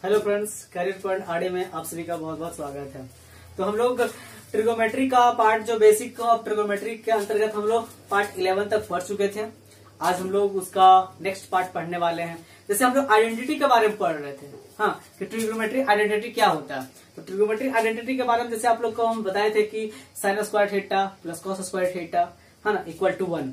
Hello friends, career point RD में आप सभी का बहुत बहुत स्वागत है। तो हम लोग ट्रिगोमेट्री का पार्ट जो बेसिक ऑफ ट्रिगोमेट्री के अंतर्गत हम लोग पार्ट 11 तक पढ़ चुके थे। आज हम लोग उसका नेक्स्ट पार्ट पढ़ने वाले हैं। जैसे हम लोग आइडेंटिटी के बारे में पढ़ रहे थे, हाँ, कि ट्रिगोमेट्री आइडेंटिटी क्या होता है। तो ट्रिगोमेट्री आइडेंटिटी के बारे में जैसे आप लोग को हम बताए थे कि sine square theta plus cos square theta है ना इक्वल टू 1।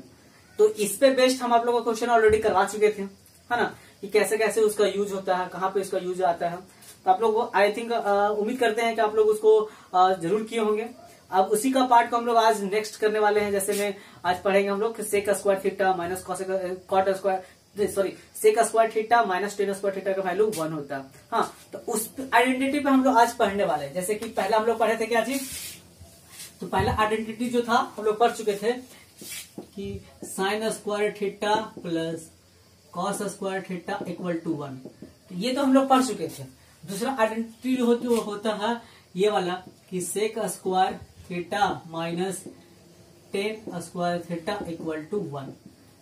तो इस पे बेस्ड हम आप लोगों को क्वेश्चन ऑलरेडी करवा चुके थे, है ना, कि कैसे कैसे उसका यूज होता है, कहाँ पे इसका यूज आता है। तो आप लोग आई थिंक उम्मीद करते हैं कि आप लोग उसको जरूर किए होंगे। अब उसी का पार्ट को हम लोग आज नेक्स्ट करने वाले हैं। जैसे में आज पढ़ेंगे हम लोग sec square theta minus cot square sec square theta minus ten square theta का वैल्यू 1 होता है। हाँ, तो उस आइडेंटिटी पे हम लोग आज पढ़ने वाले हैं। जैसे कि पहला हम लोग पढ़े थे क्या चीज, तो पहला आइडेंटिटी जो था हम लोग पढ़ चुके थे कि sine square theta plus cos square theta equal to 1। तो ये तो हम लोग पढ़ चुके थे। दूसरा आइडेंटिटी होता है ये वाला कि sec square theta minus ten square theta equal to 1।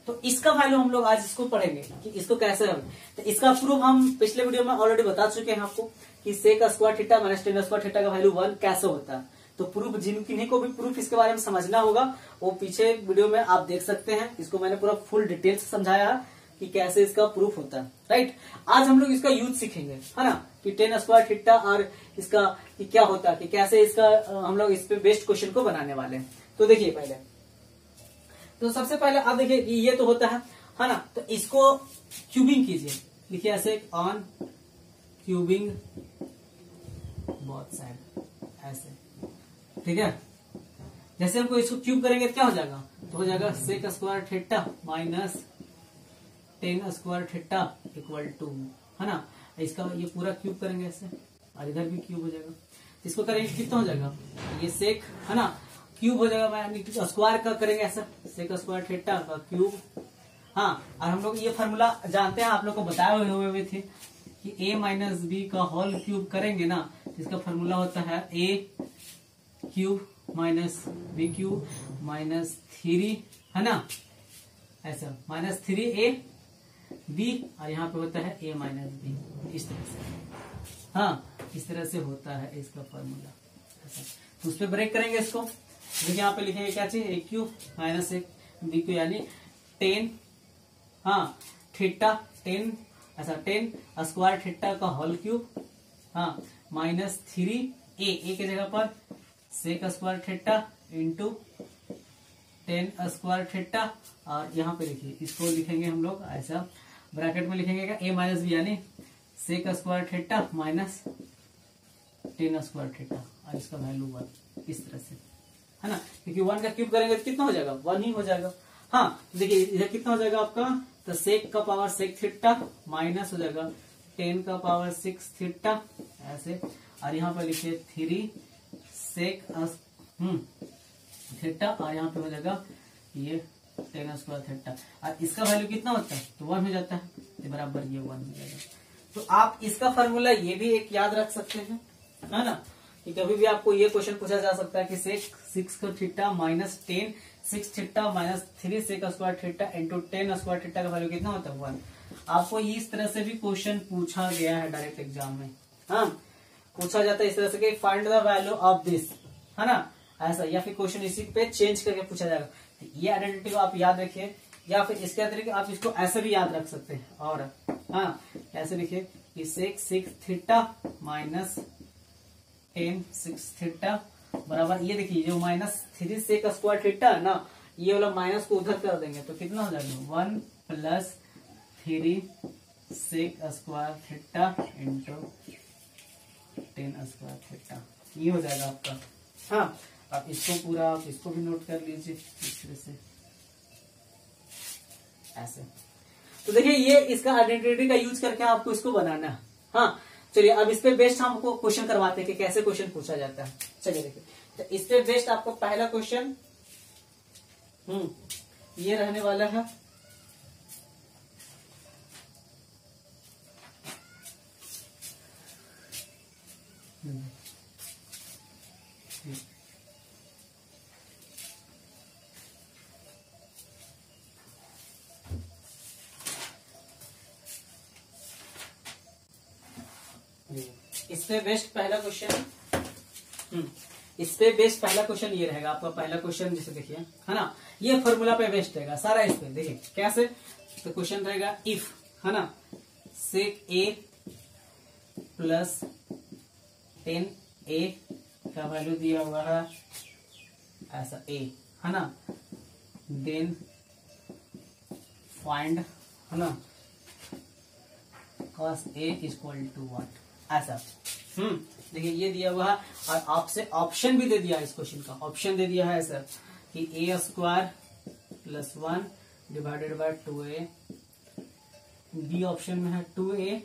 तो इसका वैल्यू हम लोग आज इसको पढ़ेंगे कि इसको कैसे हम, तो इसका प्रूफ हम पिछले वीडियो में ऑलरेडी बता चुके हैं आपको कि sec square theta minus ten square theta का वैल्यू 1 कैसे होता है। तो प्रूफ जिन्हीं को भी प्रूफ इसके बारे में समझना होगा वो पीछे वीडियो में आप देख सकते हैं। इसको मैंने पूरा फुल डिटेल से समझाया है कि कैसे इसका प्रूफ होता है। राइट, आज हम लोग इसका यूज सीखेंगे, है ना, कि टेन स्क्वायर थीटा और इसका कि क्या होता है, कि कैसे इसका हम लोग इस पे बेस्ड क्वेश्चन को बनाने वाले हैं। तो देखिए पहले, तो सबसे पहले आप देखिए कि ये तो होता है ना, तो इसको क्यूबिंग कीजिए। लिखिए ऐसे ऑन क्यूबिंग बोथ साइड, ऐसे, ठीक है। जैसे हमको इसको क्यूब करेंगे तो क्या हो जाएगा, तो हो जाएगा sec square theta minus ten square theta equal to, है ना। इसका ये पूरा क्यूब करेंगे ऐसे और इधर भी क्यूब हो जाएगा। इसको करेंगे कितना हो जाएगा, ये सेक, है ना, क्यूब हो जाएगा। स्क्वायर का करेंगे ऐसा, सेक स्क्वायर थीटा का क्यूब। हाँ, और हम लोग ये फॉर्मूला जानते हैं, आप लोग को बताए हुए थे कि a माइनस बी का होल क्यूब करेंगे ना, इसका फॉर्मूला होता है a cube minus B cube minus 3, है ना, ऐसा माइनस 3a बी, और यहाँ पे होता है a माइनस बी, इस तरह से। हाँ, इस तरह से होता है इसका फॉर्मूला। तो उस पर ब्रेक करेंगे इसको। देखिए यहाँ पे लिखेंगे क्या चाहिए, a क्यूब माइनस एक बी क्यूब यानी 10, हाँ, थीटा 10, ऐसा 10 स्क्वायर थीटा का होल क्यूब, हाँ, माइनस 3a की जगह पर sec square theta into 10 square theta. और यहाँ पे लिखिए, इसको लिखेंगे हम लोग ऐसा ब्रैकेट में लिखेंगे क्या, a माइनस बी यानी sec square theta minus 10 square theta, और इसका वैल्यू 1, इस तरह से, है ना, क्योंकि 1 का क्यूब करेंगे तो कितना हो जाएगा, 1 ही हो जाएगा। हाँ, देखिए इधर कितना हो जाएगा आपका, तो सेक का पावर सेक थीटा माइनस हो जाएगा 10 का पावर 6 थीटा, ऐसे, और यहाँ पे लिखिए 3 सेक थीटा, और यहाँ पे हो जाएगा ये 10 स्क्वायर थीटा, और इसका वैल्यू कितना होता है, तो 1 हो जाता है, तो बराबर ये 1 हो जाएगा। तो आप इसका फॉर्मूला ये भी एक याद रख सकते हैं, है ना, कि कभी भी आपको ये क्वेश्चन पूछा जा सकता है कि सेक 6 का theta minus 10 6 theta minus 3 sec square theta into 10 square theta का वैल्यू कितना होता है, 1। आपको इस तरह से भी क्वेश्चन पूछा गया है डायरेक्ट एग्जाम में। हाँ, पूछा जाता है इस तरह से कि find the value of this, है ना, ऐसा, या फिर क्वेश्चन इसी पे चेंज करके पूछा जाएगा। तो ये आइडेंटिटी को आप याद रखिए, या फिर इसके अतिरिक्त आप इसको ऐसे भी याद रख सकते हैं। और हाँ, ऐसे लिखिए कि सेक 6 थीटा माइनस 10 6 थीटा बराबर, ये देखिए जो माइनस 3 सेक स्क्वायर थीटा है ना, ये वाला माइनस को उधर कर देंगे तो कितना हो जाएगा, 1 plus 3 sec square theta into 10 square theta, ये हो जाएगा आपका। हाँ, अब इसको पूरा आप इसको भी नोट कर लीजिए इस तरह से, ऐसे। तो देखिए ये इसका आइडेंटिटी का यूज करके आपको इसको बनाना है। हाँ, चलिए अब इस पे बेस्ड हमको क्वेश्चन करवाते हैं कि कैसे क्वेश्चन पूछा जाता है। चलिए देखिए, तो इस पे बेस्ड आपको पहला क्वेश्चन ये रहने वाला है। इस पे बेस्ट पहला क्वेश्चन इस पे बेस्ट पहला क्वेश्चन ये रहेगा आपका। पहला क्वेश्चन जैसे देखिए है ना, ये फॉर्मूला पे बेस्ट रहेगा सारा। इस पे देखिए कैसे, तो क्वेश्चन रहेगा इफ है ना सेक ए प्लस 10a का वैल्यू दिया हुआ है ऐसा a है ना, देन फाइंड है ना cos a equal to what, ऐसा। देखिए ये दिया हुआ है और आपसे ऑप्शन भी दे दिया है। इस क्वेश्चन का ऑप्शन दे दिया है ऐसा कि a square plus 1 divided by 2a, B option में है 2a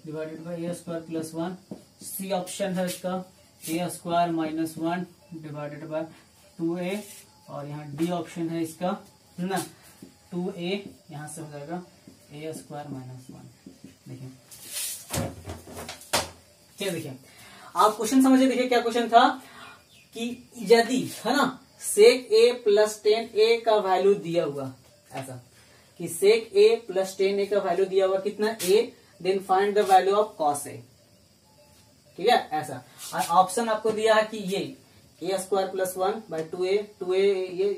divided by a square plus 1, C option है इसका a square minus 1 divided by 2a, और यहाँ डी ऑप्शन है इसका है ना 2a, यहाँ से हो जाएगा a स्क्वायर माइनस 1। देखिए क्या, देखिए आप क्वेश्चन समझिए। देखिए क्या क्वेश्चन था कि यदि है ना सेक a प्लस 10a का वैल्यू दिया हुआ ऐसा कि सेक a प्लस 10a का वैल्यू दिया हुआ कितना a, then find the value of cos a, ठीक है ऐसा। और ऑप्शन आपको दिया है कि ये a square plus 1 bye 2a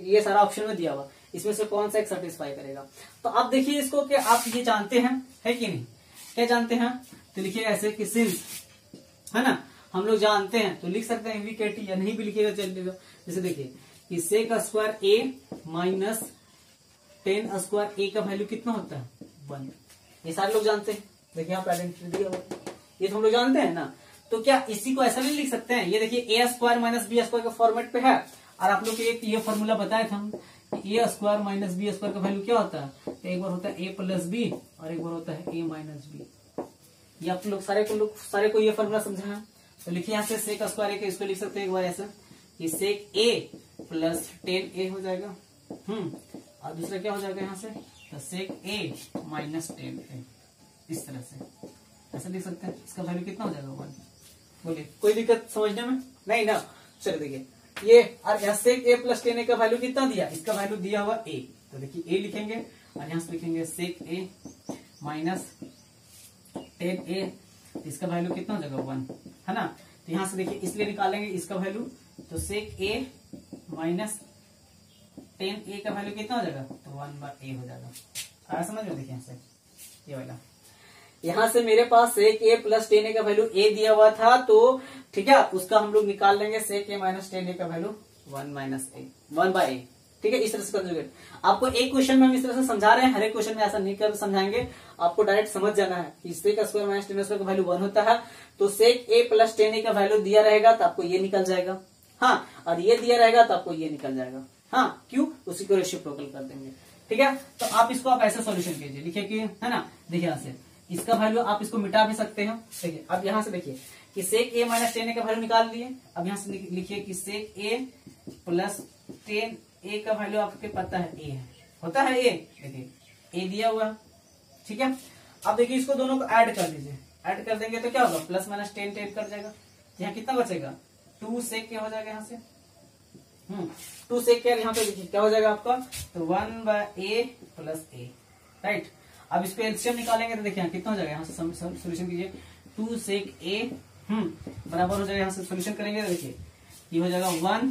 ये सारा ऑप्शन में दिया हुआ, इसमें से कौन सा एक सेटिस्फाई करेगा। तो आप देखिए इसको कि आप ये जानते हैं है कि नहीं, क्या जानते हैं, तो लिखिए ऐसे कि सिंस है ना हम लोग जानते हैं तो लिख सकते हैं वीकेटी, या नहीं भी लिखिएगा चलिएगा। जैसे देखिए कि sec square a minus 10 square a का वैल्यू कितना होता है 1, ये सारे लोग जानते हैं। देखिए यहाँ पे आइडेंटिटी दिया हुआ ये तो हम लोग जानते हैं ना, तो क्या इसी को ऐसा नहीं लिख सकते हैं। ये देखिए a square minus B square का फॉर्मेट पे है, और आप लोग को एक ये फॉर्मूला बताया था कि a square minus B square का वैल्यू क्या होता है, तो एक बार होता है a प्लस बी और एक बार होता है a माइनस बी। ये आप लोग सारे को ये फॉर्मूला समझा है। तो लिखिए यहाँ से सेक स्क्वायर के इसको लिख सकते हैं एक बार ऐसा कि सेक a प्लस 10a हो जाएगा, और दूसरा क्या हो जाएगा यहाँ से, तो सेक a माइनस 10a, इस तरह से ऐसा लिख सकते हैं। इसका वैल्यू कितना हो जाएगा 1। बोलिए कोई दिक्कत समझने में नहीं ना। चलो देखिए ये, और यहाँ सेक a प्लस 10a का वैल्यू कितना दिया, इसका वैल्यू दिया हुआ a, तो देखिए a लिखेंगे और यहाँ से लिखेंगे सेक a माइनस 10a, इसका वैल्यू कितना हो जाएगा 1 है ना। तो यहाँ से देखिए इसलिए निकालेंगे इसका वैल्यू, तो सेक a माइनस 10a का वैल्यू कितना हो जाएगा, तो 1/a हो जाएगा। आया समझ में। देखिए यहाँ से ये वाला, यहाँ से मेरे पास सेक a प्लस 10a का वैल्यू a दिया हुआ था, तो ठीक है उसका हम लोग निकाल लेंगे सेक a माइनस 10a का वैल्यू 1/a, ठीक है। इस तरह से कंजुगेट आपको एक क्वेश्चन में हम इस तरह से समझा रहे हैं, हर एक क्वेश्चन में ऐसा नहीं कर समझाएंगे, आपको डायरेक्ट समझ जाना है कि सेक स्क्वायर माइनस 10 स्क्वायर का वैल्यू 1 होता है, तो सेक a प्लस 10a का वैल्यू दिया रहेगा तो आपको ये निकल जाएगा, हाँ, और ये दिया रहेगा तो आपको ये निकल जाएगा, हाँ, क्यों, उसी को रेसिप्रोकल कर देंगे, ठीक है। तो आप इसको आप ऐसे सॉल्यूशन कीजिए, लिखिए कि है ना, देखिए यहाँ से इसका वैल्यू आप इसको मिटा भी सकते हैं। देखिए अब यहाँ से देखिए कि सेक a माइनस 10a का वैल्यू निकाल दिए, अब यहाँ से लिखिए कि सेक a प्लस 10a का वैल्यू आपके पता है a है, होता है a, देखिए a दिया हुआ, ठीक है। अब देखिए इसको दोनों को ऐड कर लीजिए, ऐड कर देंगे तो क्या होगा, प्लस माइनस 10 10 कर जाएगा, यहाँ कितना बचेगा 2 सेक क्या हो जाएगा यहाँ से, 2 सेक क्या यहाँ पे देखिए क्या हो जाएगा आपका, तो 1/a प्लस a, राइट। अब इसको एलसीएम निकालेंगे तो देखिए कितना हो जाएगा, यहाँ से सोल्यूशन कीजिए, 2 सेक a बराबर हो जाएगा, यहाँ से सोल्यूशन करेंगे तो देखिए ये हो जाएगा 1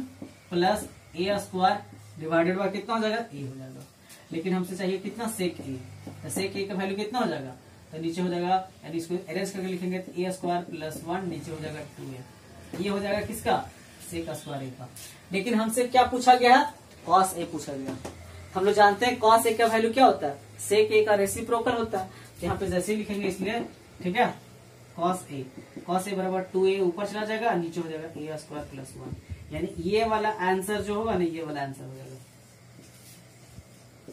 plus a square divided by कितना हो जाएगा a हो जाएगा, लेकिन हमसे चाहिए कितना सेक a, तो सेक a का वैल्यू कितना हो जाएगा, तो नीचे हो जाएगा, यानी इसको अरेंज करके लिखेंगे तो a स्क्वायर प्लस 1 नीचे हो जाएगा 2a, ये हो जाएगा किसका, सेक स्क्वायर a का। लेकिन हमसे क्या पूछा गया है, कॉस a पूछा गया। हम लोग जानते हैं कॉस a का वैल्यू क्या होता है, सेक a का रेसिप्रोकल होता है, तो यहाँ पे जैसे ही लिखेंगे इसलिए, ठीक है, कॉस a बराबर 2a ऊपर चला जाएगा, नीचे हो जाएगा a स्क्वायर प्लस 1, यानी ये वाला आंसर जो होगा ना, ये वाला आंसर हो जाएगा।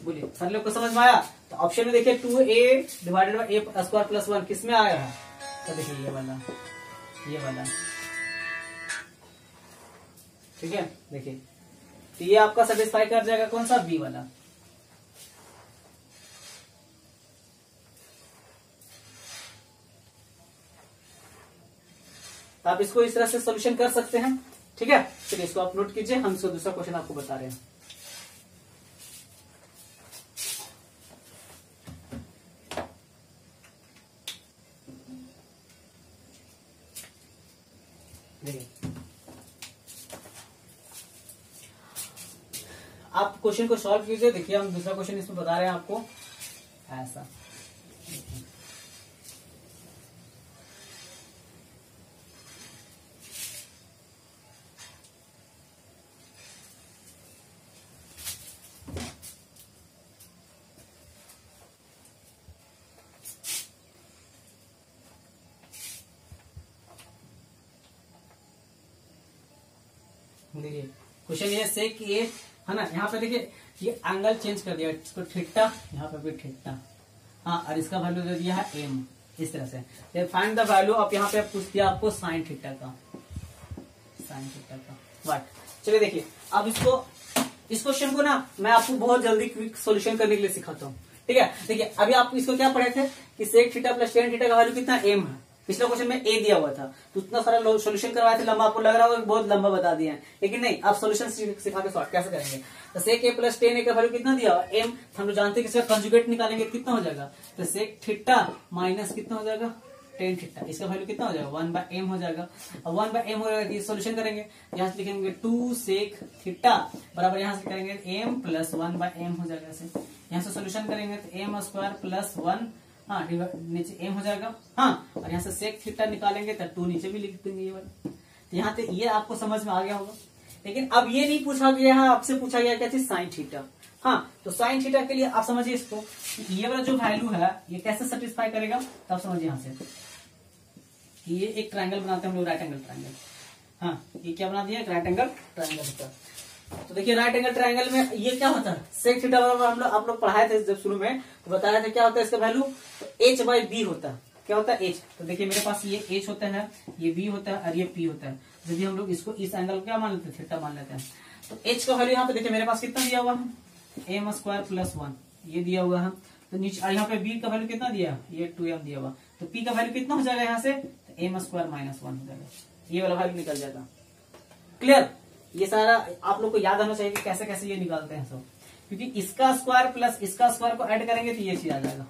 बोलिए सर लोग को समझ में आया। तो ऑप्शन में देखिए 2a divided by a square plus 1 किस में आया है, तो देखिए ये वाला, ठीक है। देखिए तो ये आपका सेटिस्फाई कर जाएगा कौन सा, बी वाला। तो आप इसको इस तरह से सोल्यूशन कर सकते हैं, ठीक है। चलिए इसको आप नोट कीजिए, हम इसको दूसरा क्वेश्चन आपको बता रहे हैं। आप क्वेश्चन को सॉल्व कीजिए। देखिए हम दूसरा क्वेश्चन इसमें बता रहे हैं आपको ऐसा। देखिए क्वेश्चन ये सेक ये है ना, यहाँ पे देखिए ये एंगल चेंज कर दिया, इसको थीटा, यहाँ पे भी थीटा, हाँ, और इसका वैल्यू दे दिया है एम, इस तरह से। फाइंड द वैल्यू, अब यहाँ पे पूछ दिया आपको साइन थीटा का, वाट। चलिए देखिए अब इस क्वेश्चन को ना मैं आपको बहुत जल्दी क्विक सोल्यूशन करने के लिए सिखाता हूँ, ठीक है। देखिए अभी आप इसको क्या पढ़े थे कि sec theta plus tan theta का वैल्यू कितना एम है। पिछले क्वेश्चन में ए दिया हुआ था, तो उतना सारा सोल्यूशन करवाए थे, लंबा आपको लग रहा होगा बहुत लंबा बता दिया है, लेकिन नहीं, आप सोल्यूशन सिखा के शॉर्ट कैसे करेंगे। तो सेक ए प्लस टेन ए का वैल्यू कितना दिया हुआ एम, हम लोग जानते हैं कि इसका कंजुगेट निकालेंगे कितना हो जाएगा, तो सेक थीटा माइनस कितना हो जाएगा टेन थीटा, इसका वैल्यू कितना हो जाएगा 1/m हो जाएगा। अब 1/m हो जाएगा, ये सोल्यूशन करेंगे, यहाँ से लिखेंगे 2 सेक थीटा बराबर, यहाँ से करेंगे m प्लस 1/m हो जाएगा ऐसे। यहाँ से सोल्यूशन करेंगे तो m स्क्वायर प्लस 1, हाँ नीचे m हो जाएगा, हाँ, और यहाँ से सेक थीटा निकालेंगे तो 2 नीचे भी लिख देंगे ये वाला। तो यहाँ से ये आपको समझ में आ गया होगा। लेकिन अब ये नहीं पूछा गया है, आपसे पूछा गया क्या चीज साइन थीटा, हाँ, तो साइन थीटा के लिए आप समझिए इसको, ये वाला जो वैल्यू है ये कैसे सेटिस्फाई करेगा, तब समझिए यहाँ से कि ये एक ट्रायंगल बनाते हैं हम लोग, राइट एंगल ट्रायंगल, हाँ, ये क्या बना दिया, एक राइट एंगल ट्रायंगल होता है। तो देखिए राइट एंगल ट्रायंगल में ये क्या होता है, सेक थीटा बराबर हम लोग आप लोग पढ़ाए थे जब शुरू में, तो बताया था क्या होता है इसका वैल्यू, तो h/b होता है। क्या होता है h, तो देखिए मेरे पास ये h होता है, ये b होता है और ये p होता है। यदि हम लोग इसको इस एंगल क्या मान लेते हैं, थीटा मान लेते हैं, तो h का वैल्यू यहाँ पे देखिए मेरे पास कितना दिया हुआ है, m स्क्वायर प्लस 1 ये दिया हुआ है। तो नीचे यहाँ पे b का वैल्यू कितना दिया, ये 2m दिया हुआ, तो p का वैल्यू कितना हो जाएगा यहाँ से, m स्क्वायर माइनस 1 हो जाएगा, ये वाला वैल्यू निकल जाएगा। क्लियर, ये सारा आप लोग को याद आना चाहिए कि कैसे कैसे ये निकालते हैं सब, क्योंकि इसका स्क्वायर प्लस इसका स्क्वायर को ऐड करेंगे तो ये चीज आ जाएगा,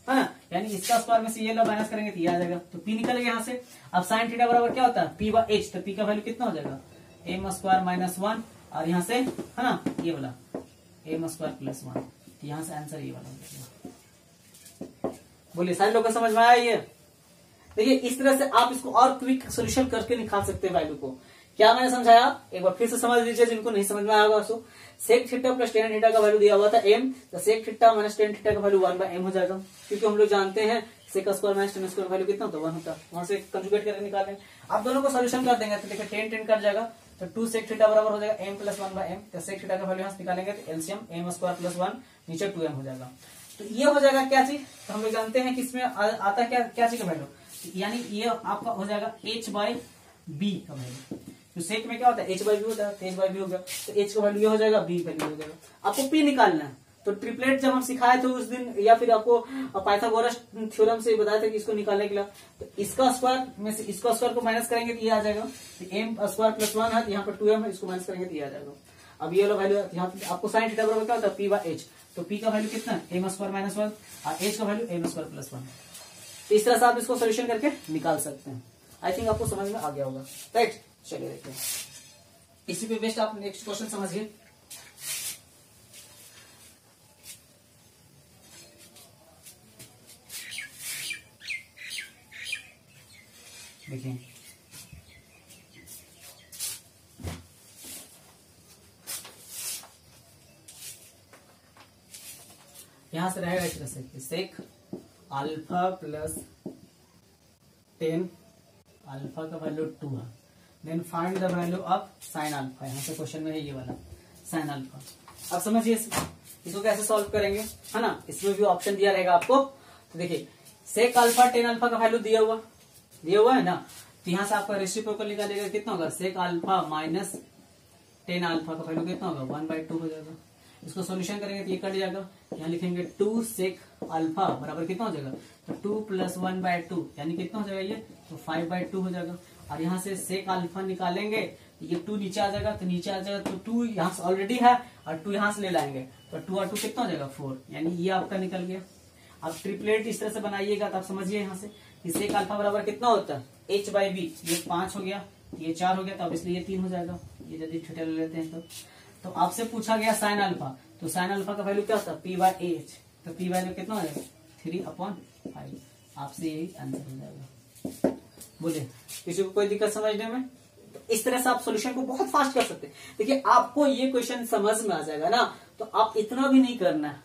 है ना, यानी इसका स्क्वायर में से ये माइनस करेंगे तो ये आ जाएगा, तो p निकल गया यहाँ से। अब साइन थीटा बराबर क्या होता है p/h, तो p का वैल्यू कितना हो जाएगा m स्क्वायर माइनस 1, और यहाँ से है ना ये वाला m स्क्वायर प्लस 1, तो यहाँ से आंसर ये वाला हो जाएगा। बोलिए सारे लोग को समझ में आया ये। देखिए इस तरह से आप इसको और क्विक सोल्यूशन करके निकाल सकते हैं वैल्यू को। क्या मैंने समझाया, एक बार फिर से समझ लीजिए जिनको नहीं समझ में आया होगा। So sec theta plus tan theta का वैल्यू दिया हुआ था m, तो sec theta minus tan theta का वैल्यू 1/m हो जाएगा, क्योंकि हम लोग जानते हैं sec square minus ten square value कितना होता है 1 होता है, वहां से कंजुगेट करके निकालेंगे। आप दोनों को सोल्यूशन कर देंगे तो देखिए टेन टेन कट जाएगा, तो 2 सेक थीटा बराबर हो जाएगा m प्लस 1/m, तो सेक थीटा का वैल्यू यहाँ से निकालेंगे तो एलसीएम m स्क्वायर प्लस 1 नीचे 2m हो जाएगा। तो ये हो जाएगा क्या चीज, तो हम लोग जानते हैं कि इसमें आता क्या चीज का वैल्यू, यानी ये आपका हो जाएगा h/b का वैल्यू। तो सेक में क्या होता है h/b होता है, तो h/b हो गया, तो h का वैल्यू ये हो जाएगा, b वैल्यू हो जाएगा। आपको p निकालना है, तो ट्रिपलेट जब हम सिखाए थे उस दिन, या फिर आपको पाइथागोरस थ्योरम से बताया था कि इसको निकालने के लिए, तो इसका स्क्वायर में से इसका स्क्वायर को माइनस करेंगे तो ये आ जाएगा, तो m स्क्वायर प्लस 1 है, यहाँ पर 2m है, इसको माइनस करेंगे तो ये आ जाएगा। अब ये वाला वैल्यू यहाँ पे आपको साइन थीटा बराबर क्या होता है p/h, तो p का वैल्यू कितना है m स्क्वायर माइनस 1 और h का वैल्यू m स्क्वायर प्लस 1। तो इस तरह से आप इसको सोल्यूशन करके निकाल सकते हैं। आई थिंक आपको समझ में आ गया होगा, राइट। चलिए देखते हैं, इसी पे बेस्ट आप नेक्स्ट क्वेश्चन समझिए। देखिए यहां से रहेगा इस तरह से, सेक अल्फा प्लस 10, अल्फा का वैल्यू 2 है, then find the value of sine alpha. यहाँ से क्वेश्चन में है ये वाला साइन अल्फा। अब समझिए इसको कैसे सॉल्व करेंगे, है ना, इसमें भी ऑप्शन दिया रहेगा आपको। तो देखिए सेक अल्फा 10 अल्फा का वैल्यू दिया हुआ है ना, तो यहाँ से आपका रेसिप्रोकल निकालेगा कितना होगा, सेक अल्फा माइनस 10 अल्फा का वैल्यू कितना होगा 1/2 हो जाएगा। इसको सॉल्यूशन करेंगे तो ये कट जाएगा, यहाँ लिखेंगे 2 सेक अल्फा बराबर कितना हो जाएगा, तो 2 प्लस 1/2 यानी कितना हो जाएगा ये, तो 5/2 हो जाएगा। और यहाँ से सेक अल्फा निकालेंगे, ये 2 नीचे आ जाएगा, तो नीचे आ जाएगा, तो 2 यहाँ से ऑलरेडी है और 2 यहाँ से ले लाएंगे, तो 2 और 2 कितना हो जाएगा 4, यानी ये आपका निकल गया। अब ट्रिपलेट इस तरह से बनाइएगा तो आप समझिए यहाँ से कि सेक अल्फा बराबर कितना होता है h/b, ये 5 हो गया, ये 4 हो गया, तो अब इसलिए ये 3 हो जाएगा, ये यदि थीटा ले लेते हैं तो तो आपसे पूछा गया साइन अल्फा, तो साइन अल्फा का वैल्यू क्या होता है, p/h, तो p वैल्यू कितना हो जाएगा 3/5। आपसे यही आंसर हो जाएगा। बोलिए किसी को कोई दिक्कत समझने में? तो इस तरह से आप सॉल्यूशन को बहुत फास्ट कर सकते हैं। देखिए आपको ये क्वेश्चन समझ में आ जाएगा ना, तो आप इतना भी नहीं करना है,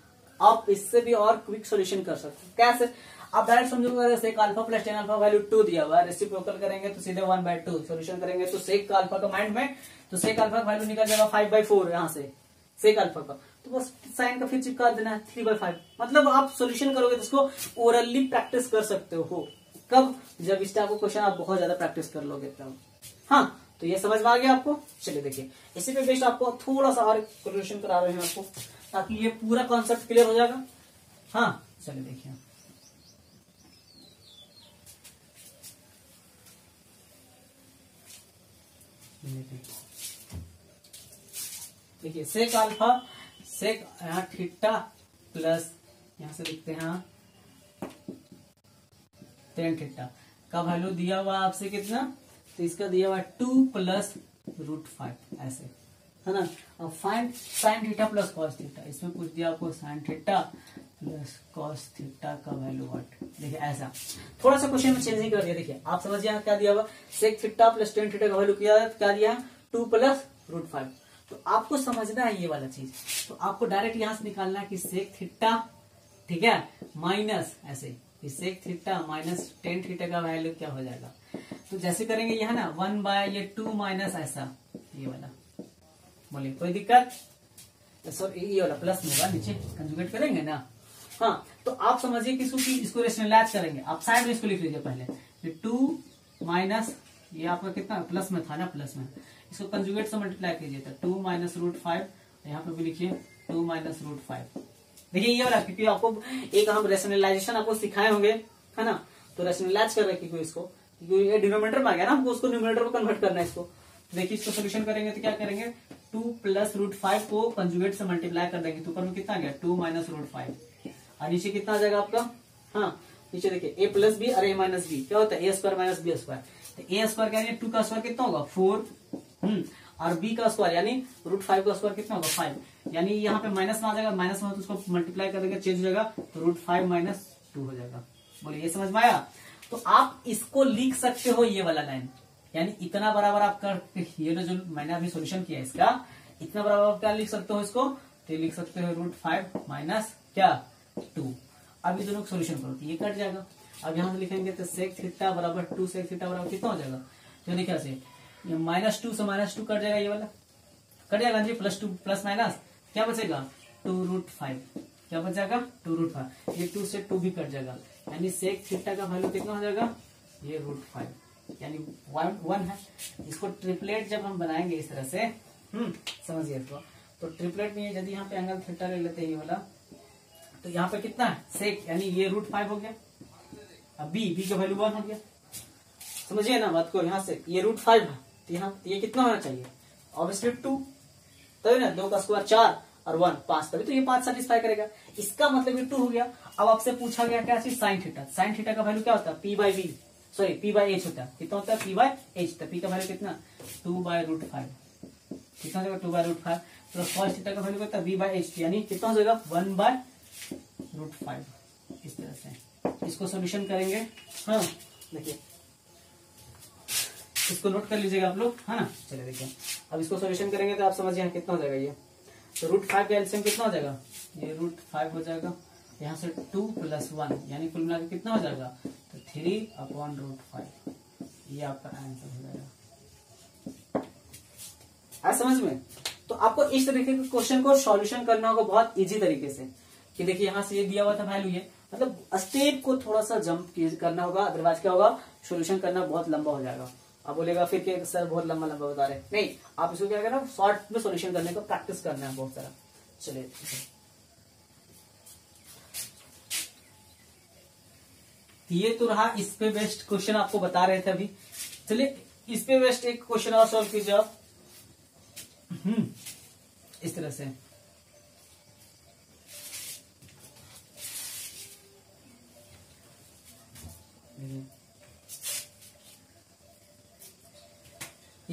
आप इससे भी और क्विक सॉल्यूशन कर सकते हैं। कैसे? आप डायरेक्ट समझोगे, sec alpha plus tan alpha value 2 दिया हुआ है, रेसिप्रोकल करेंगे तो सीधे 1/2, सॉल्यूशन करेंगे तो सेक का अल्फा का माइंड में, तो सेक अल्फा का वैल्यू निकल जाएगा 5/4 यहाँ से सेक अल्फा का, तो बस साइन का फिर चिपका देना है 3/5। मतलब आप सॉल्यूशन करोगे तो इसको ओरली प्रैक्टिस कर सकते हो। कब? जब इस टाइप का क्वेश्चन आप बहुत ज्यादा प्रैक्टिस कर लोगे तब। हाँ, तो ये समझ में आ गया आपको? चलिए देखिए, इसी पे बेस्ड आपको थोड़ा सा और कैलकुलेशन करा रहे हैं आपको, ताकि ये पूरा कॉन्सेप्ट क्लियर हो जाएगा। हाँ चलिए देखिए, देखिए सेक अल्फा, सेक यहाँ थीटा प्लस यहां से लिखते हैं टेन थीटा का वैल्यू दिया हुआ आपसे कितना, तो इसका दिया हुआ 2 + √5 ऐसे है ना। अब find sine theta plus cos theta, इसमें पूछ दिया आपको sine theta plus cos theta का वैल्यू व्हाट। देखिए ऐसा थोड़ा सा क्वेश्चन में चेंजिंग कर दिया। देखिए आप समझिए यहाँ क्या दिया हुआ, sec theta plus tan theta का वैल्यू क्या दिया, 2 + √5। तो आपको समझना है ये वाला चीज, तो आपको डायरेक्ट यहां से निकालना है कि सेक थीटा, ठीक है, माइनस ऐसे sec theta minus tan theta का वैल्यू क्या हो जाएगा। तो जैसे करेंगे यह ना 1/2 माइनस ऐसा ये वाला, बोलिए कोई दिक्कत? सर ये वाला प्लस में होगा, नीचे कंजुगेट करेंगे ना। हाँ तो आप समझिए कि इसको रेशनलाइज करेंगे, आप साइड में इसको लिख लीजिए पहले, 2 माइनस ये आपका कितना प्लस में था ना, प्लस में इसको कंजुगेट से मल्टीप्लाई कीजिए, तो 2 - √5, यहाँ पे भी लिखिए 2 - √5। देखिए ये वाला, क्योंकि आपको एक हम रेशनलाइजेशन आपको सिखाए होंगे है ना, तो रेशनलाइज कर रखे इसको, क्योंकि ये डिनोमिनेटर में आ गया ना, हमको उसको न्यूमरेटर में कन्वर्ट करना है इसको। तो देखिए इसको सोल्यूशन करेंगे तो क्या करेंगे, 2 + √5 को कंजुगेट से मल्टीप्लाई कर देंगे, तो ऊपर में कितना आ गया 2 - √5, और नीचे कितना आ जाएगा आपका, हाँ नीचे देखिए a + b और a - b क्या होता है, a² - b²। तो a² क्या है, 2 का स्क्वायर कितना होगा 4, और b का स्क्वायर यानी √5 का स्क्वायर कितना होगा 5, यानी यहाँ पे माइनस में आ जाएगा, माइनस में तो उसको मल्टीप्लाई कर देंगे, चेंज हो जाएगा, तो √5 - 2 हो जाएगा। बोलिए ये समझ में आया? तो आप इसको लिख सकते हो ये वाला लाइन, यानी इतना बराबर आप कर, ये जो मैंने अभी सोल्यूशन किया इसका, इतना बराबर आप क्या लिख सकते हो इसको, तो लिख सकते हो √5 - क्या 2। अब ये दोनों को सोल्यूशन करो तो ये कट जाएगा। अब यहाँ से लिखेंगे तो सेक थीटा बराबर 2 सेक थीटा बराबर कितना हो जाएगा, तो देखिए से ये -2 से -2 कट जाएगा, ये वाला कट जाएगा जी, +2 प्लस माइनस क्या बचेगा 2√5, क्या बच जाएगा 2√5, ये 2 से 2 भी कट जाएगा, यानी सेक थीटा का वैल्यू कितना हो जाएगा, ये √5 यानी 1 है। इसको ट्रिपलेट जब हम बनाएंगे इस तरह से, समझिए इसको, तो ट्रिपलेट में यदि यहाँ पे एंगल थीटा ले लेते हैं ये वाला, तो यहाँ पे कितना है सेक, यानी ये √5 हो गया, अब b का वैल्यू 1 हो गया। समझिए ना बात को, यहाँ से ये √5 है, तो यहाँ ये कितना होना चाहिए, ऑब्वियसली 2, तभी ना 2 का स्क्वायर 4 और 1 5, तभी तो ये 5 सेटिस्फाई करेगा, इसका मतलब ये 2 हो गया। अब आपसे पूछा गया क्या चीज, साइन थीटा, साइन थीटा का वैल्यू क्या होता है p/v, सॉरी p/h होता है, कितना होता है p/h, तो p का वैल्यू कितना 2/√5, कितना हो जाएगा 2/√5, प्लस कॉस थीटा का वैल्यू कितना v/h, यानी कितना हो जाएगा 1/√5। इस तरह से इसको सोल्यूशन करेंगे। हाँ देखिए इसको नोट कर लीजिएगा आप लोग, है ना। चलिए देखिए अब इसको सोल्यूशन करेंगे तो आप समझिए कितना हो जाएगा ये, तो √5 का एलसीएम कितना हो जाएगा, ये √5 हो जाएगा, यहाँ से 2 + 1 यानी कुल मिलाकर कितना हो जाएगा, तो 3/√5, ये आपका आंसर हो जाएगा। आज समझ में? तो आपको इस तरीके के क्वेश्चन को सॉल्यूशन करना होगा बहुत इजी तरीके से, कि देखिए यहाँ से ये दिया हुआ था वैल्यू, ये मतलब स्टेप को थोड़ा सा जंप करना होगा, अदरवाइज क्या होगा, सॉल्यूशन करना बहुत लंबा हो जाएगा। आप बोलेगा फिर कि सर बहुत लंबा लंबा बता रहे, नहीं, आप इसको क्या करना, शॉर्ट में सॉल्यूशन करने को प्रैक्टिस करना है बहुत सारा। चलिए ये तो रहा इस पे बेस्ड क्वेश्चन आपको बता रहे थे अभी। चलिए इस पे बेस्ड एक क्वेश्चन और सॉल्व कीजिए आप, इस तरह से।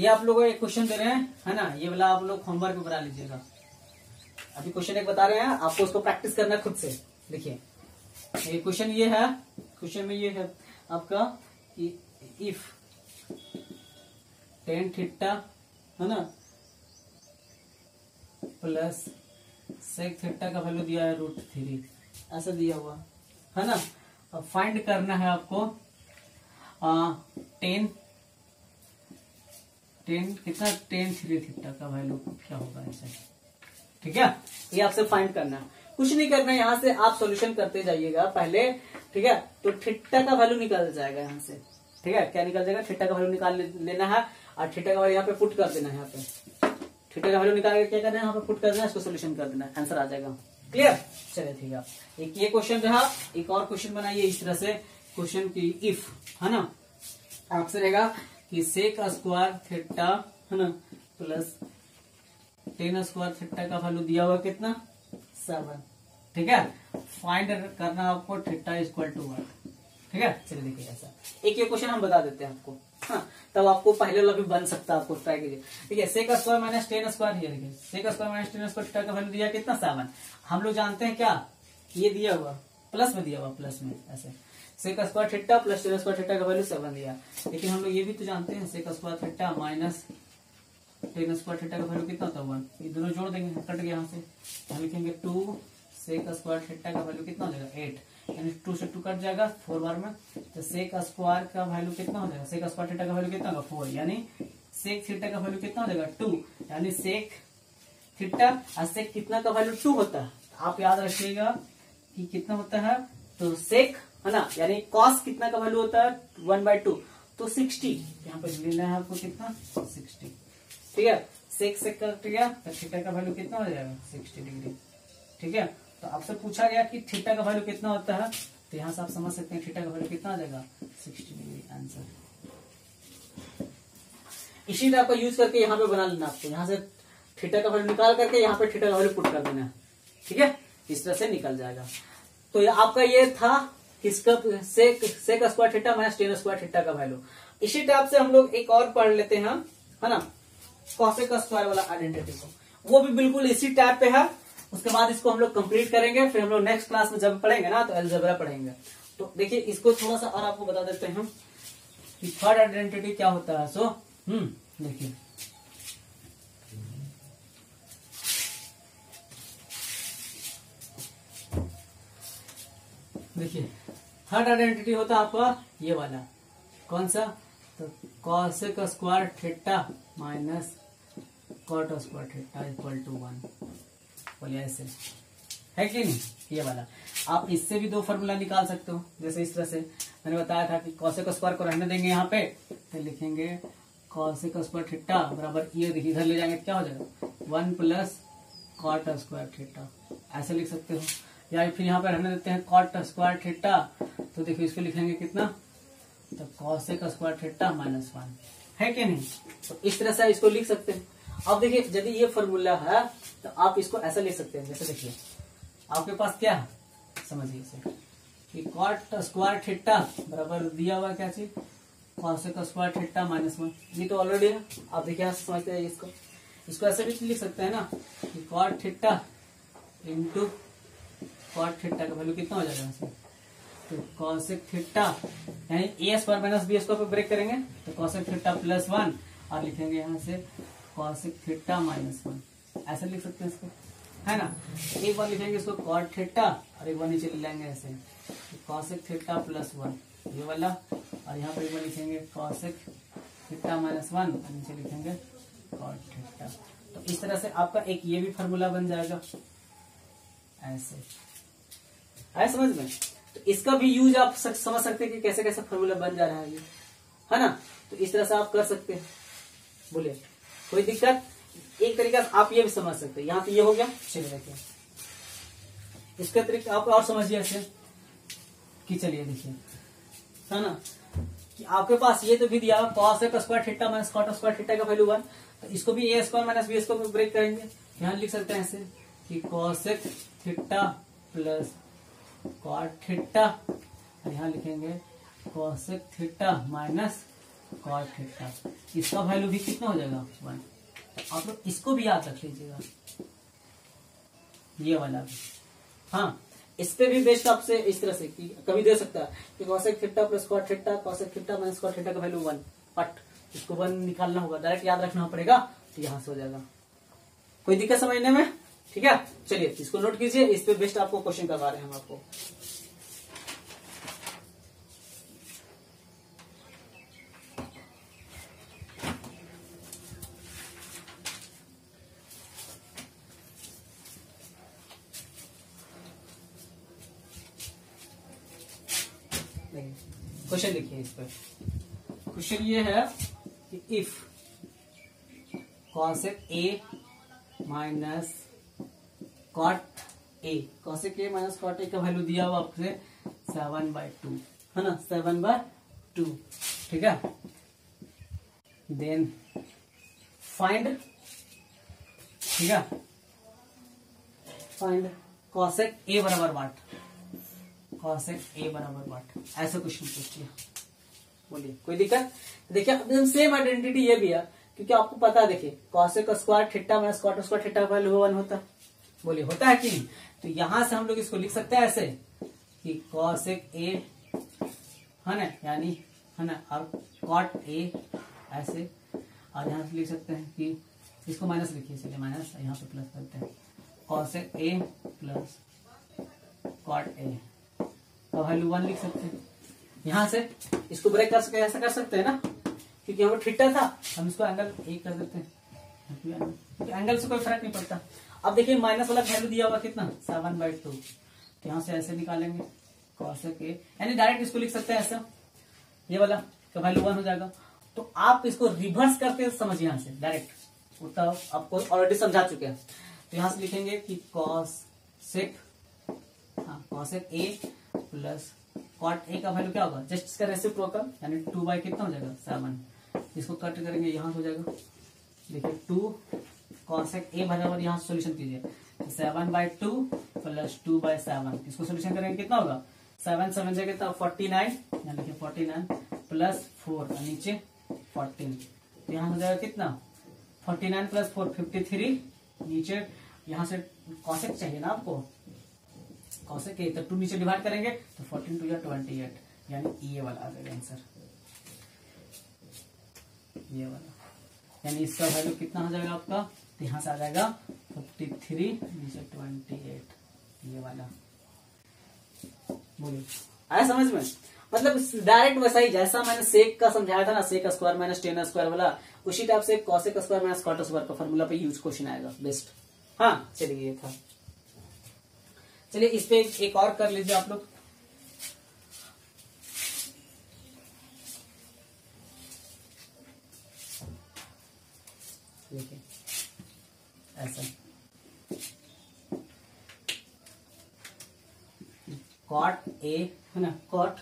ये आप लोगों को एक क्वेश्चन दे रहे हैं, है ना, ये वाला आप लोग होमवर्क में बना लीजिएगा। अभी क्वेश्चन एक बता रहे हैं, आपको उसको प्रैक्टिस करना है खुद से। देखिए ये क्वेश्चन ये है, क्वेश्चन में ये है आपका कि इफ टेन थीटा, है ना, प्लस सेक थीटा का वैल्यू दिया है √3, ऐसा दिया हुआ है ना। अब फाइंड करना है आपको कितना टेन 3 थीटा का वैल्यू क्या होगा ऐसे, ठीक है। ये आपसे फाइंड करना है, कुछ नहीं करना है, यहाँ से आप सॉल्यूशन करते जाइएगा पहले, ठीक है। तो थीटा का वैल्यू निकल जाएगा यहाँ से, ठीक है। क्या निकल जाएगा, थीटा का वैल्यू निकाल लेना है और थीटा का वैल्यू यहाँ पे पुट कर देना है। यहाँ पे थीटा का वैल्यू निकाल के क्या करना है, यहाँ पे पुट कर देना है, इसको सोल्यूशन कर देना है, आंसर आ जाएगा। क्लियर, चलिए ठीक है। एक ये क्वेश्चन रहा, एक और क्वेश्चन बनाइए इस तरह से क्वेश्चन की इफ, है ना, आपसे रहेगा कि सेक स्क्वायर थीटा, है ना, प्लस टेन स्क्वायर थीटा का वैल्यू दिया हुआ कितना 7, ठीक है। फाइंड करना आपको थीटा इक्वल टू 1, ठीक है। चलिए देखिए ऐसा एक ये क्वेश्चन हम बता देते हैं आपको, हाँ, तब आपको पहले वाला भी बन सकता है, आपको ट्राई कीजिए। ठीक है, sec square minus ten square, ये देखिए sec square minus ten square theta का वैल्यू दिया कितना 7। हम लोग जानते हैं क्या, ये दिया हुआ प्लस में दिया हुआ, प्लस में ऐसे sec square theta plus tan square theta का वैल्यू 7 दिया। लेकिन हम लोग ये भी तो जानते हैं sec square theta minus ten square theta का वैल्यू कितना होता है 1, ये दोनों जोड़ देंगे, कट गया यहाँ से, हम लिखेंगे 2 सेक स्क्वायर थीटा का वैल्यू कितना हो जाएगा 8, यानी 2 से 2 कट जाएगा 4 बार में, तो सेक स्क्वायर का वैल्यू कितना हो जाएगा, सेक स्क्वायर थीटा का वैल्यू कितना होगा 4, यानी सेक थीटा का वैल्यू कितना हो जाएगा 2, यानी सेक थीटा और सेक कितना का वैल्यू 2 होता है। आप याद रखिएगा कि कितना होता है, तो सेक, है ना, यानी कॉस कितना का वैल्यू होता है 1/2, तो 60, यहाँ पे लेना है आपको कितना 60, ठीक है। सेक से कट गया तो थीटा का वैल्यू कितना हो जाएगा 60 डिग्री, ठीक है। तो आपसे पूछा गया कि थीटा का वैल्यू कितना होता है, तो यहाँ से आप समझ सकते हैं थीटा का वैल्यू कितना आ जाएगा 60 डिग्री, आंसर। इसी तरह का यूज करके यहाँ पे बना लेना, आपको यहाँ से थीटा का वैल्यू निकाल करके यहाँ पे थीटा का वैल्यू पुट कर देना है, ठीक है, इस तरह से निकल जाएगा। तो आपका ये था किसका, sec square theta minus ten square theta का वैल्यू। इसी टाइप से हम लोग एक और पढ़ लेते हैं, है ना, कॉसेक स्क्वायर वाला आइडेंटिटी को, वो भी बिल्कुल इसी टाइप पे है। उसके बाद इसको हम लोग कंप्लीट करेंगे, फिर हम लोग नेक्स्ट क्लास में जब पढ़ेंगे ना तो अलजेब्रा पढ़ेंगे। तो देखिए इसको थोड़ा सा और आपको बता देते हैं कि थर्ड आइडेंटिटी क्या होता है। सो देखिए थर्ड आइडेंटिटी होता है आपका ये वाला, कौन सा, तो cosec square theta minus cot square theta equal to 1, बोलिए ऐसे है कि नहीं, ये वाला। आप इससे भी 2 फॉर्मूला निकाल सकते हो, जैसे इस तरह से मैंने बताया था कि कॉसेक स्क्वायर को रहने देंगे यहाँ पे, तो लिखेंगे कॉसेक स्क्वायर थीटा बराबर, ये देखिए इधर ले जाएंगे क्या हो जाएगा 1 प्लस कॉट स्क्वायर थीटा, ऐसे लिख सकते हो। या फिर यहाँ पे रहने देते हैं कॉट स्क्वायर थीटा, तो देखिए इसको लिखेंगे कितना, तो कॉसेक स्क्वायर थीटा माइनस 1, है कि नहीं। तो इस तरह से इसको लिख सकते हैं। अब देखिए यदि ये फॉर्मूला है तो आप इसको ऐसा लिख सकते हैं, जैसे देखिए आपके पास क्या है, समझिए इसे कि कॉट स्क्वायर थीटा बराबर दिया हुआ क्या चीज, कॉसेक स्क्वायर थीटा माइनस 1, ये तो ऑलरेडी है। आप देखिए यहाँ समझते हैं इसको ऐसे भी लिख सकते हैं ना कि cot theta into cot theta का वैल्यू कितना हो जाएगा इसमें, तो कॉसेक थीटा यानी A square minus B square पे ब्रेक करेंगे तो कॉसेक थीटा प्लस 1 और लिखेंगे यहाँ से कॉसेक थीटा माइनस 1, ऐसे लिख सकते हैं इसको, है ना। एक बार लिखेंगे इसको कॉट थीटा और एक बार नीचे ले लेंगे ऐसे कॉसेक थीटा प्लस 1, ये वाला, और यहाँ पर एक बार लिखेंगे कॉसेक थीटा माइनस 1 और नीचे लिखेंगे कॉट थीटा। तो इस तरह से आपका एक ये भी फॉर्मूला बन जाएगा, ऐसे आए समझ में। तो इसका भी यूज आप समझ सकते हैं कि कैसे कैसे फॉर्मूला बन जा रहा है ये, है ना। तो इस तरह से आप कर सकते हैं, बोलिए कोई दिक्कत। एक तरीका से आप ये भी समझ सकते हैं, यहाँ पे ये हो गया, चलिए देखिए इसका तरीका आप और समझिए ऐसे कि चलिए देखिए, है ना, कि आपके पास ये तो भी दिया cosec square theta minus cot square theta का वैल्यू 1, तो इसको भी A square minus B square में ब्रेक करेंगे, यहाँ लिख सकते हैं ऐसे कि cosec theta plus cot theta, यहाँ लिखेंगे cosec theta minus cot theta, इसका वैल्यू भी कितना हो जाएगा 1। तो आप लोग इसको भी याद रख लीजिएगा, ये वाला भी। हाँ, इस पे भी बेस्ट आपसे इस तरह से कि कभी दे सकता है कि cosec theta plus cot theta, cosec theta minus cot theta का वैल्यू 1, बट इसको 1 निकालना होगा, डायरेक्ट याद रखना पड़ेगा, तो यहां से हो जाएगा। कोई दिक्कत समझने में? ठीक है, चलिए इसको नोट कीजिए, इस पे बेस्ट आपको क्वेश्चन करवा रहे हैं हम आपको। क्वेश्चन देखिए, इस पर क्वेश्चन ये है कि if cosec A minus cot A, cosec A minus cot A का वैल्यू दिया हुआ आपसे 7/2, है ना, 7/2, ठीक है। देन फाइंड, ठीक है, फाइंड कॉसेक ए बराबर वाट, कॉसेक ए बराबर वाट, ऐसा क्वेश्चन पूछिए। बोलिए कोई दिक्कत? देखिए एकदम सेम आइडेंटिटी ये भी है, क्योंकि आपको पता है, देखिए cosec square theta minus cot square theta का वैल्यू 1 होता है। बोलिए होता है कि नहीं? तो यहां से हम लोग इसको लिख सकते हैं ऐसे कि कॉसेक ए, है ना, यानी है ना, और कॉट ए ऐसे, और यहां से लिख सकते हैं कि इसको माइनस लिखिए, चलिए माइनस, यहाँ पे प्लस करते हैं, cosec A plus cot A का वैल्यू 1 लिख सकते हैं। यहां से इसको ब्रेक कर सकते हैं, ऐसा कर सकते हैं ना, क्योंकि हमें थीटा था, हम इसको एंगल ए कर देते हैं, क्योंकि एंगल से कोई फर्क नहीं पड़ता। अब देखिए माइनस वाला वैल्यू दिया हुआ कितना 7/2, तो यहां से ऐसे निकालेंगे कॉसेक ए, यानी डायरेक्ट इसको लिख सकते हैं ऐसा, ये वाला का वैल्यू 1 हो जाएगा। तो आप इसको रिवर्स करके समझिए, यहां से डायरेक्ट उतना आपको ऑलरेडी समझा चुके हैं। तो यहां से लिखेंगे कि कॉसेक, हाँ cosec A plus cot A का वैल्यू क्या होगा, जस्ट इसका रेसिप्रोकल, यानी 2 कितना हो जाएगा 7, इसको कट करेंगे यहां से हो जाएगा, देखिए 2 कॉसेक ए बराबर, यहां से सोल्यूशन कीजिए 7/2 प्लस 2/7, इसको सोल्यूशन करेंगे कितना होगा 7 7 जगह कितना 49, यहाँ लिखिए 49 प्लस 4 नीचे 14, तो यहाँ हो जाएगा कितना 49 प्लस 4 53, नीचे यहाँ से कॉसेक चाहिए ना आपको, कॉसेक ए, तो 2 नीचे डिवाइड करेंगे तो 14 2 या 28, यानी ये वाला आ जाएगा आंसर, ये वाला, यानी इसका वैल्यू कितना हो जाएगा आपका, तो यहां से आ जाएगा 53 नीचे 28, ये वाला। बोलिए आया समझ में? मतलब डायरेक्ट वैसा ही जैसा मैंने सेक का समझाया था ना, sec square minus ten square वाला, उसी टाइप से cosec square minus cot square का फॉर्मूला पे यूज क्वेश्चन आएगा बेस्ट। हाँ चलिए ये था, चलिए इस पे एक और कर लीजिए आप लोग। देखिए ऐसा कॉट ए, है ना, cot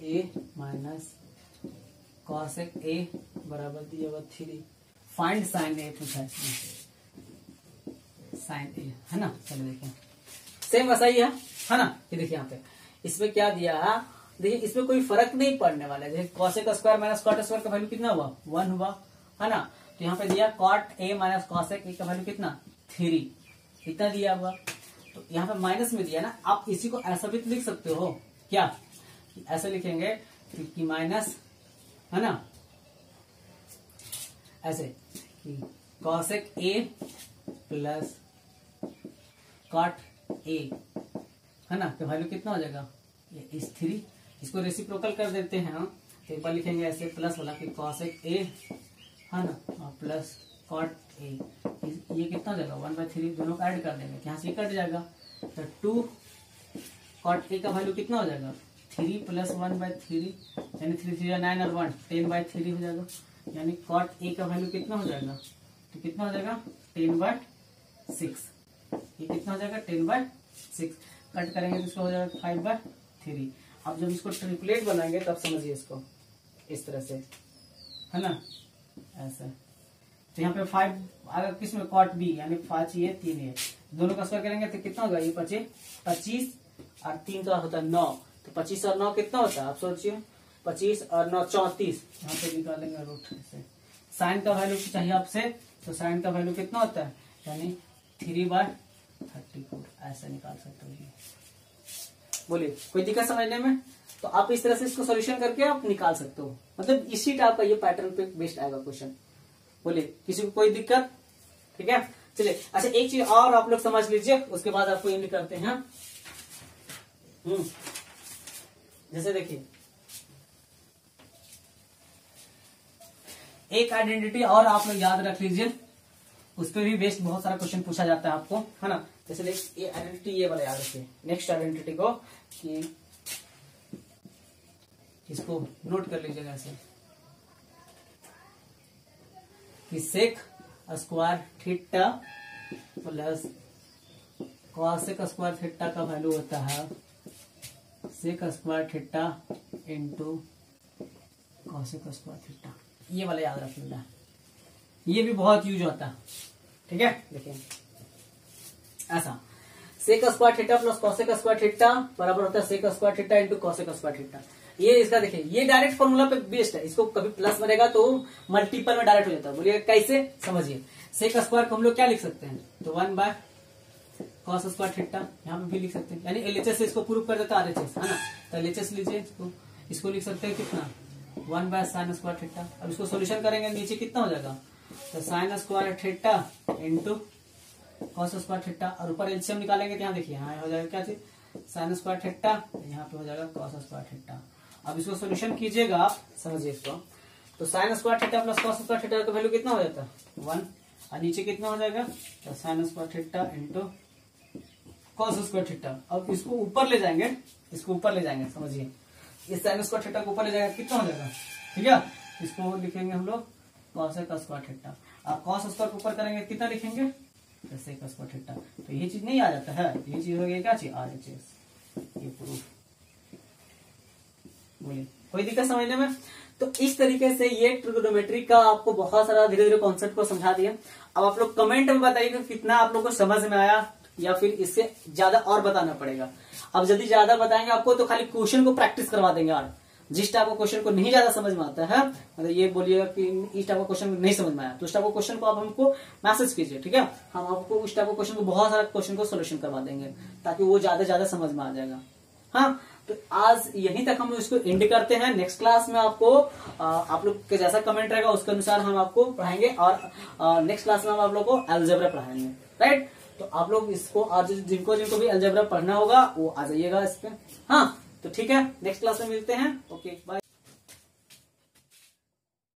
A minus cosec A बराबर दिया हुआ 3, फाइंड साइन ए पूछा है, साइन ए, है ना। चलो देखें सेम वैसा ही है ना। ये देखिए यहाँ पे इसमें क्या दिया है, देखिए इसमें कोई फर्क नहीं पड़ने वाला है। जैसे cosec square minus cot square का वैल्यू कितना हुआ 1 हुआ, है ना। तो यहाँ पे दिया cot A minus cosec A का वैल्यू कितना 3, इतना दिया हुआ। तो यहाँ पे माइनस में दिया ना, आप इसी को ऐसा भी तो लिख सकते हो क्या, ऐसा लिखेंगे कि माइनस, है ना, ऐसे कि cosec A plus cot A, है ना, तो वैल्यू कितना हो जाएगा ये इस 3, इसको रेसिप्रोकल कर देते हैं हम। तो एक बार लिखेंगे ऐसे प्लस वाला कि कॉसेक ए, है ना, प्लस कॉट ए, ये कितना हो जाएगा 1/3, दोनों को ऐड कर देंगे, यहाँ से कट जाएगा। तो 2 कॉट ए का वैल्यू कितना हो जाएगा 3 प्लस 1/3, यानी 3 3 9 और 1 10/3 हो जाएगा। यानी कॉट ए का वैल्यू कितना हो जाएगा, तो कितना हो जाएगा 10/6, ये कितना हो जाएगा 10/6, कट करेंगे तो इसका हो जाएगा 5/3। अब जब इसको ट्रिपलेट बनाएंगे तब समझिए इसको इस तरह से, है ना, ऐसा। तो यहाँ पे 5 अगर किसमें कॉट बी, यानी 5 ये 3 ये, दोनों का स्क्वायर करेंगे तो कितना होगा, ये 25 और 3 का होता है 9, तो 25 और 9 कितना होता है आप सोचिए, 25 और 9 34, यहाँ पे निकालेंगे रूट से। साइन का वैल्यू चाहिए आपसे, तो साइन का वैल्यू कितना होता है, यानी 3/34 ऐसा निकाल सकते हो ये। बोलिए कोई दिक्कत समझने में? तो आप इस तरह से इसको सॉल्यूशन करके आप निकाल सकते हो, मतलब इसी टाइप का ये पैटर्न पे बेस्ड आएगा क्वेश्चन। बोलिए किसी को कोई दिक्कत? ठीक है, चलिए। अच्छा एक चीज और आप लोग समझ लीजिए, उसके बाद आपको एंड करते हैं। जैसे देखिए एक आइडेंटिटी और आप लोग याद रख लीजिए, उस पर भी बेस्ड बहुत सारा क्वेश्चन पूछा जाता है आपको, है ना। जैसे ये आइडेंटिटी ये वाला याद रखिए, नेक्स्ट आइडेंटिटी को कि इसको नोट कर लीजिएगा ऐसे कि sec square theta plus cosec square theta का वैल्यू होता है sec square theta into cosec square theta. ये वाला याद रख लेना, ये भी बहुत यूज होता है। ठीक है, देखिए ऐसा sec square theta plus cosec square theta बराबर होता है sec square theta into cosec square theta. ये इसका देखिए ये डायरेक्ट फॉर्मूला पे बेस्ड है, इसको कभी प्लस बनेगा तो मल्टीपल में डायरेक्ट हो जाता है। बोलिए कैसे, समझिए। सेक स्क्वायर को हम लोग क्या लिख सकते हैं, तो 1/cos स्क्वायर थीटा यहाँ पे भी लिख सकते हैं, यानी एलएचएस से इसको प्रूव कर देता है आरएचएस, है ना। तो एलएचएस लीजिए, इसको लिख सकते हैं कितना 1/sin स्क्वायर थीटा। अब इसको सोल्यूशन करेंगे, नीचे कितना हो जाएगा, तो sin square theta into cos square theta, और ऊपर एलसीएम निकालेंगे तो यहाँ देखिए यहाँ हो जाएगा क्या चीज sin स्क्वायर थीटा, यहाँ पे हो जाएगा cos स्क्वायर थीटा। अब इसको सोल्यूशन कीजिएगा आप, समझिए इसको, तो sin square theta plus cos square theta का वैल्यू कितना हो जाता है 1, और नीचे कितना हो जाएगा, तो sin square theta into cos square theta. अब इसको ऊपर ले जाएंगे, इसको ऊपर ले जाएंगे, समझिए इस sin स्क्वायर थीटा को ऊपर ले जाएगा कितना हो जाएगा, ठीक है। इसको लिखेंगे हम लोग cosec स्क्वायर थीटा, अब cos स्क्वायर को ऊपर करेंगे कितना लिखेंगे, sec स्क्वायर थीटा। तो ये चीज नहीं आ जाता है, ये चीज हो गई क्या चीज आरएचएस, ये प्रूफ। बोलिए कोई दिक्कत समझने में? तो इस तरीके से ये ट्रिगोनोमेट्री का आपको बहुत सारा धीरे धीरे कॉन्सेप्ट को समझा दिया। अब आप लोग कमेंट में बताइए कि कितना आप लोग को समझ में आया, या फिर इससे ज्यादा और बताना पड़ेगा। अब यदि ज्यादा बताएंगे आपको तो खाली क्वेश्चन को प्रैक्टिस करवा देंगे, और जिस टाइप का क्वेश्चन को नहीं ज्यादा समझ में आता है, मतलब ये बोलिएगा कि इस टाइप का क्वेश्चन नहीं समझ में आया, तो उस टाइप का क्वेश्चन को आप हमको मैसेज कीजिए, ठीक है। हम आपको उस टाइप का क्वेश्चन को बहुत सारा क्वेश्चन को सोल्यूशन करवा देंगे, ताकि वो ज्यादा समझ में आ जाएगा। हाँ, तो आज यहीं तक हम इसको एंड करते हैं। नेक्स्ट क्लास में आपको आप लोग के जैसा कमेंट रहेगा उसके अनुसार हम आपको पढ़ाएंगे, और नेक्स्ट क्लास में हम आप लोग को अलजेब्रा पढ़ाएंगे, राइट। तो आप लोग इसको आज जिनको भी अलजेब्रा पढ़ना होगा वो आ जाइएगा इस पे। हाँ, तो ठीक है, नेक्स्ट क्लास में मिलते हैं। Okay, bye.